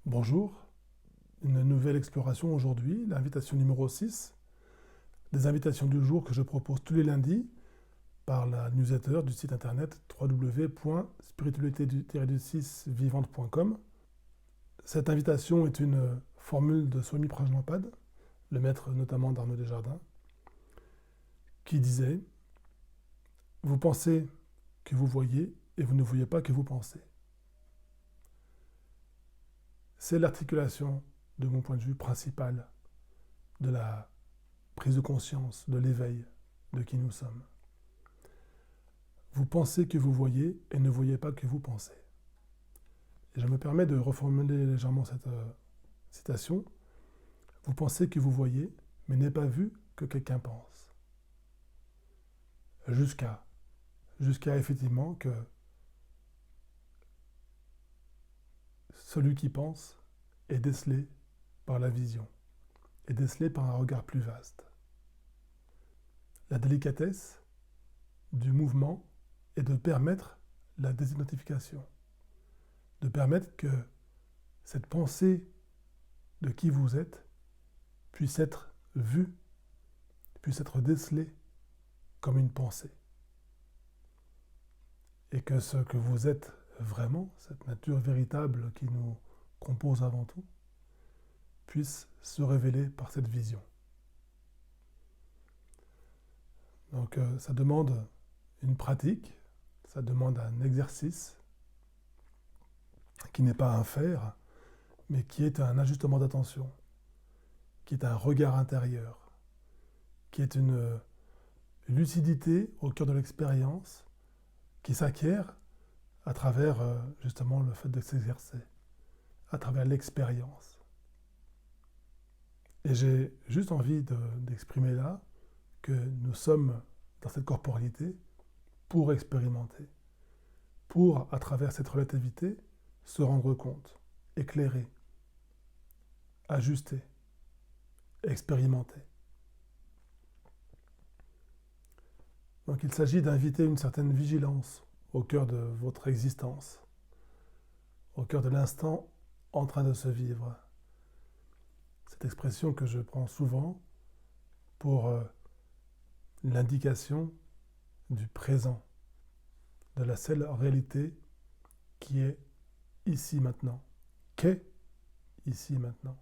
Bonjour, une nouvelle exploration aujourd'hui, l'invitation numéro 6, des invitations du jour que je propose tous les lundis par la newsletter du site internet www.spiritualité-vivante.com. Cette invitation est une formule de Swami Prajnapada, le maître notamment d'Arnaud Desjardins, qui disait « Vous pensez que vous voyez et vous ne voyez pas que vous pensez ». C'est l'articulation, de mon point de vue, principale de la prise de conscience, de l'éveil de qui nous sommes. Vous pensez que vous voyez et ne voyez pas que vous pensez. Et je me permets de reformuler légèrement cette citation. Vous pensez que vous voyez, mais n'est pas vu que quelqu'un pense. Jusqu'à effectivement que celui qui pense est décelé par la vision, est décelé par un regard plus vaste. La délicatesse du mouvement est de permettre la désidentification, de permettre que cette pensée de qui vous êtes puisse être vue, puisse être décelée comme une pensée. Et que ce que vous êtes vraiment, cette nature véritable qui nous compose avant tout, puisse se révéler par cette vision. Donc ça demande une pratique, ça demande un exercice qui n'est pas un faire, mais qui est un ajustement d'attention, qui est un regard intérieur, qui est une lucidité au cœur de l'expérience, qui s'acquiert à travers justement le fait de s'exercer, à travers l'expérience. Et j'ai juste envie d'exprimer là que nous sommes dans cette corporalité pour expérimenter, pour, à travers cette relativité, se rendre compte, éclairer, ajuster, expérimenter. Donc il s'agit d'inviter une certaine vigilance au cœur de votre existence, au cœur de l'instant en train de se vivre. Cette expression que je prends souvent pour l'indication du présent, de la seule réalité qui est ici maintenant, qu'est ici maintenant.